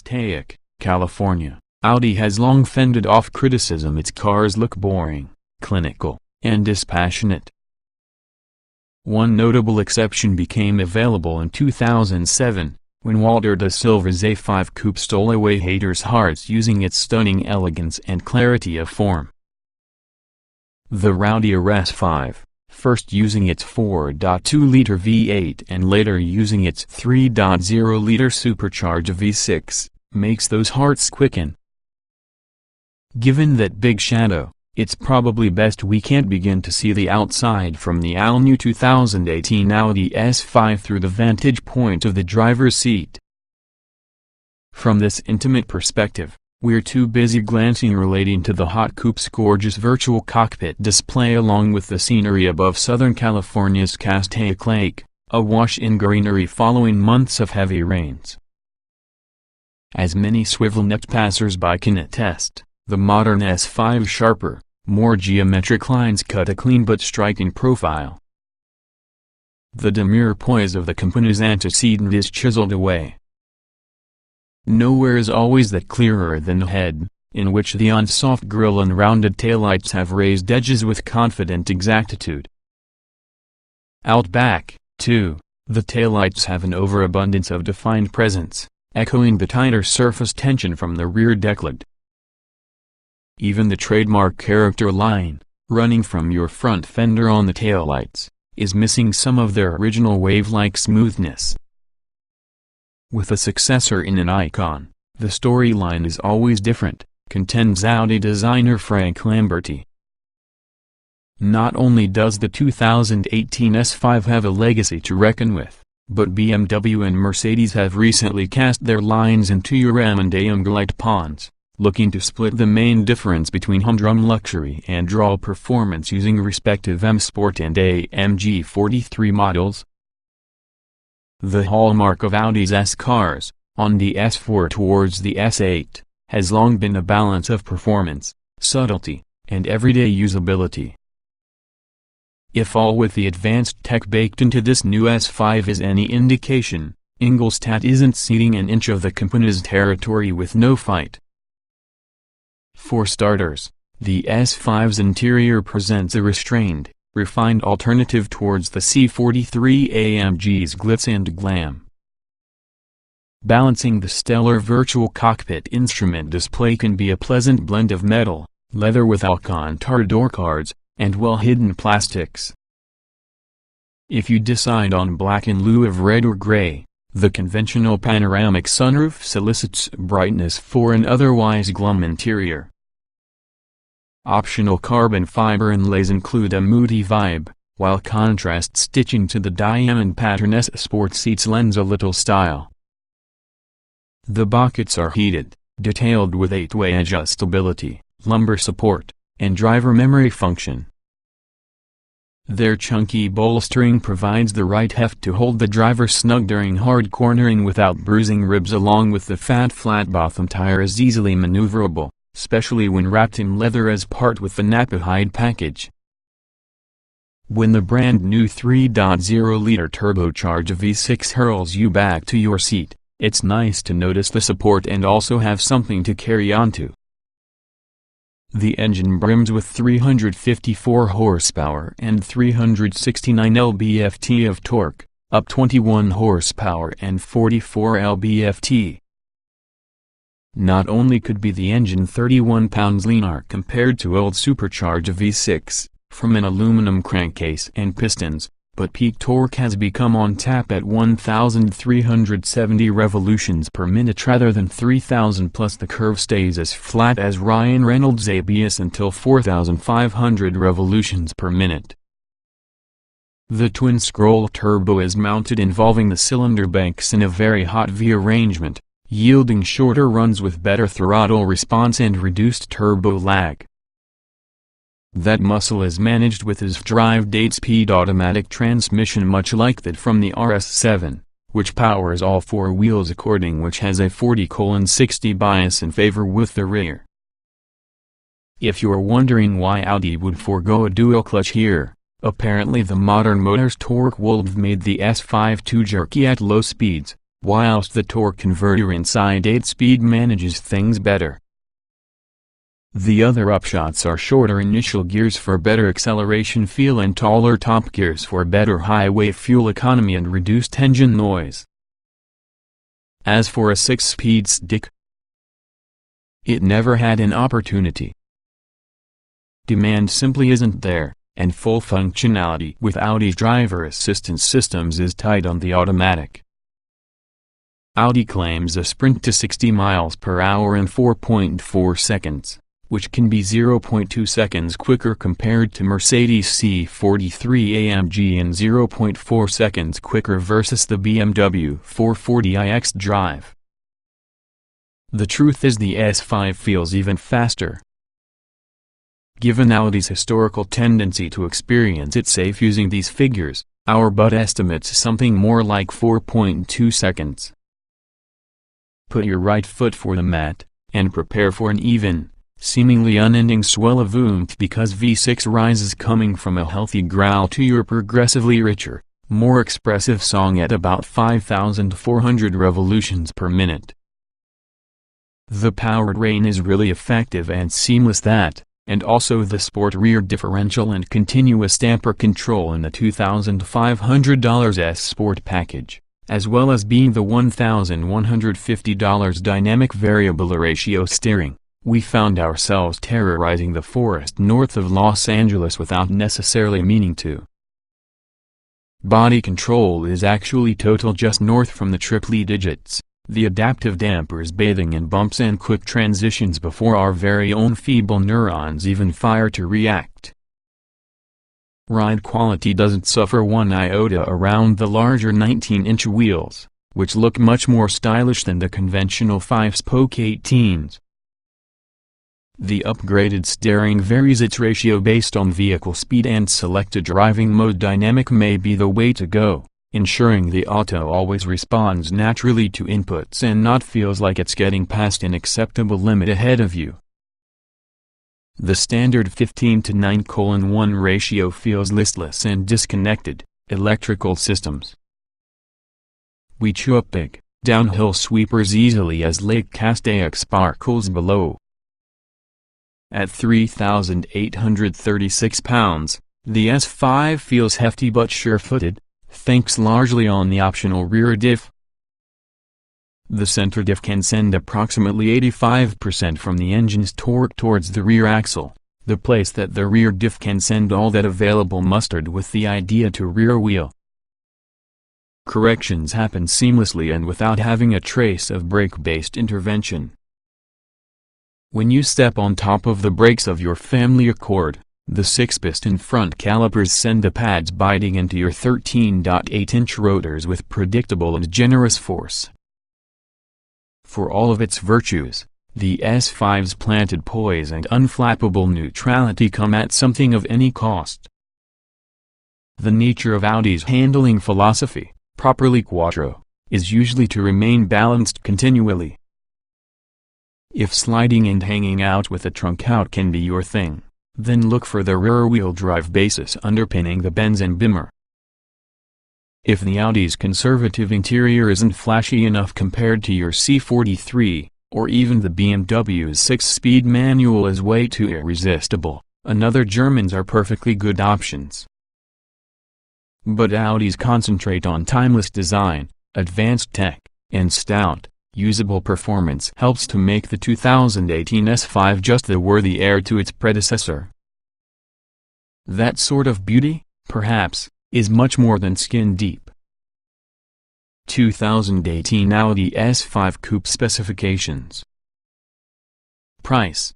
Passaic, California, Audi has long fended off criticism its cars look boring, clinical, and dispassionate. One notable exception became available in 2007, when Walter da Silva's A5 Coupe stole away haters' hearts using its stunning elegance and clarity of form. The Audi S5, first using its 4.2-liter V8 and later using its 3.0-liter supercharged V6, makes those hearts quicken. Given that big shadow, it's probably best we can't begin to see the outside from the all-new 2018 Audi S5 through the vantage point of the driver's seat. From this intimate perspective, we're too busy glancing relating to the hot coupe's gorgeous virtual cockpit display along with the scenery above Southern California's Castaic Lake, awash in greenery following months of heavy rains. As many swivel-necked passers-by can attest, the modern S5's sharper, more geometric lines cut a clean but striking profile. The demure poise of the company's antecedent is chiseled away. Nowhere is always that clearer than the head, in which the unsoft grille and rounded taillights have raised edges with confident exactitude. Out back, too, the taillights have an overabundance of defined presence, echoing the tighter surface tension from the rear decklet. Even the trademark character line, running from your front fender on the taillights, is missing some of their original wave-like smoothness. With a successor in an icon, the storyline is always different, contends Audi designer Frank Lamberti. Not only does the 2018 S5 have a legacy to reckon with, but BMW and Mercedes have recently cast their lines into URAM and AMG ponds, looking to split the main difference between humdrum luxury and raw performance using respective M Sport and AMG 43 models. The hallmark of Audi's S cars, on the S4 towards the S8, has long been a balance of performance, subtlety, and everyday usability. If all with the advanced tech baked into this new S5 is any indication, Ingolstadt isn't ceding an inch of the company's territory with no fight. For starters, the S5's interior presents a restrained, refined alternative towards the C43 AMG's glitz and glam. Balancing the stellar virtual cockpit instrument display can be a pleasant blend of metal, leather with Alcantara door cards, and well-hidden plastics. If you decide on black in lieu of red or gray, the conventional panoramic sunroof solicits brightness for an otherwise glum interior. Optional carbon fiber inlays include a moody vibe, while contrast stitching to the diamond pattern S Sport seats lends a little style. The buckets are heated, detailed with 8-way adjustability, lumbar support, and driver memory function. Their chunky bolstering provides the right heft to hold the driver snug during hard cornering without bruising ribs, along with the fat flat-bottom tire is easily maneuverable, especially when wrapped in leather as part with the Napa hide package. When the brand new 3.0-liter turbocharged V6 hurls you back to your seat, it's nice to notice the support and also have something to carry on to. The engine brims with 354 horsepower and 369 lb-ft of torque, up 21 horsepower and 44 lb-ft. Not only could be the engine 31 pounds leaner compared to old supercharged V6, from an aluminum crankcase and pistons, but peak torque has become on tap at 1,370 revolutions per minute rather than 3,000, plus the curve stays as flat as Ryan Reynolds' ABS until 4,500 revolutions per minute. The twin-scroll turbo is mounted involving the cylinder banks in a very hot V arrangement, yielding shorter runs with better throttle response and reduced turbo lag. That muscle is managed with his drive 8-speed automatic transmission, much like that from the RS7, which powers all four wheels according, which has a 40/60 bias in favor with the rear. If you're wondering why Audi would forego a dual clutch here, apparently the modern motor's torque wolf made the S5 too jerky at low speeds, whilst the torque converter inside 8-speed manages things better. The other upshots are shorter initial gears for better acceleration feel and taller top gears for better highway fuel economy and reduced engine noise. As for a 6-speed stick, it never had an opportunity. Demand simply isn't there, and full functionality with Audi's driver assistance systems is tight on the automatic. Audi claims a sprint to 60 miles per hour in 4.4 seconds, which can be 0.2 seconds quicker compared to Mercedes C43 AMG and 0.4 seconds quicker versus the BMW 440iX Drive. The truth is the S5 feels even faster. Given Audi's historical tendency to experience it safe using these figures, our butt estimates something more like 4.2 seconds. Put your right foot for the mat, and prepare for an even, seemingly unending swell of oomph because V6 rises coming from a healthy growl to your progressively richer, more expressive song at about 5,400 revolutions per minute. The powertrain is really effective and seamless and also the sport rear differential and continuous damper control in the $2,500 S Sport package, as well as being the $1,150 dynamic variable ratio steering. We found ourselves terrorizing the forest north of Los Angeles without necessarily meaning to. Body control is actually total just north from the triple digits, the adaptive dampers bathing in bumps and quick transitions before our very own feeble neurons even fire to react. Ride quality doesn't suffer one iota around the larger 19-inch wheels, which look much more stylish than the conventional 5-spoke 18s. The upgraded steering varies its ratio based on vehicle speed and selected driving mode. Dynamic may be the way to go, ensuring the auto always responds naturally to inputs and not feels like it's getting past an acceptable limit ahead of you. The standard 15:9:1 ratio feels listless and disconnected. Electrical systems. We chew up big, downhill sweepers easily as Lake Castaic sparkles below. At 3,836 pounds, the S5 feels hefty but sure-footed, thanks largely on the optional rear diff. The center diff can send approximately 85% from the engine's torque towards the rear axle, the place that the rear diff can send all that available mustard with the idea to rear wheel. Corrections happen seamlessly and without having a trace of brake-based intervention. When you step on top of the brakes of your family Accord, the 6-piston front calipers send the pads biting into your 13.8-inch rotors with predictable and generous force. For all of its virtues, the S5's planted poise and unflappable neutrality come at something of any cost. The nature of Audi's handling philosophy, properly quattro, is usually to remain balanced continually. If sliding and hanging out with the trunk out can be your thing, then look for the rear-wheel drive basis underpinning the Benz and Beamer. If the Audi's conservative interior isn't flashy enough compared to your C43, or even the BMW's 6-speed manual is way too irresistible, another Germans are perfectly good options. But Audis concentrate on timeless design, advanced tech, and stout, usable performance helps to make the 2018 S5 just the worthy heir to its predecessor. That sort of beauty, perhaps, is much more than skin deep. 2018 Audi S5 Coupe specifications. Price: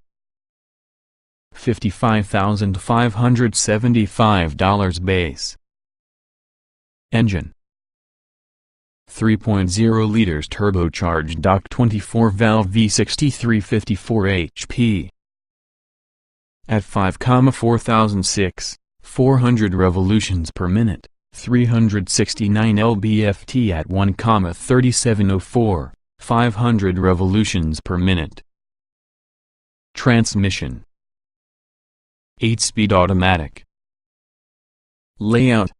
$55,575 base. Engine: 3.0 liters turbocharged Dock 24-valve V6 354 HP. At 5,4006, 400 revolutions per minute, 369 lb-ft at 1,3704, 500 revolutions per minute. Transmission: 8-speed automatic. Layout: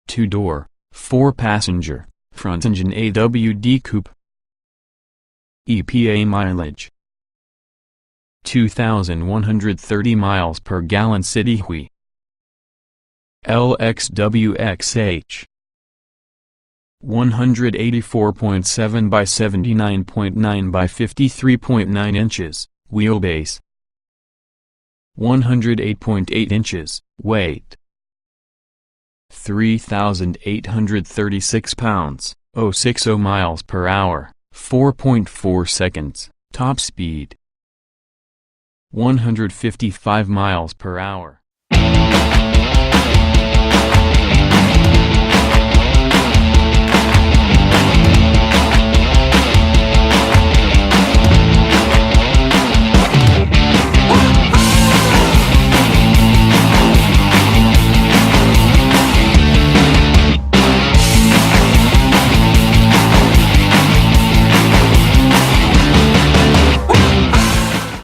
2-door, 4-passenger, front engine AWD coupe. EPA mileage 2,130 miles per gallon city hui. LXWXH 184.7 by 79.9 by 53.9 inches, wheelbase 108.8 inches, weight 3,836 pounds, 060 miles per hour, 4.4 seconds, top speed 155 miles per hour.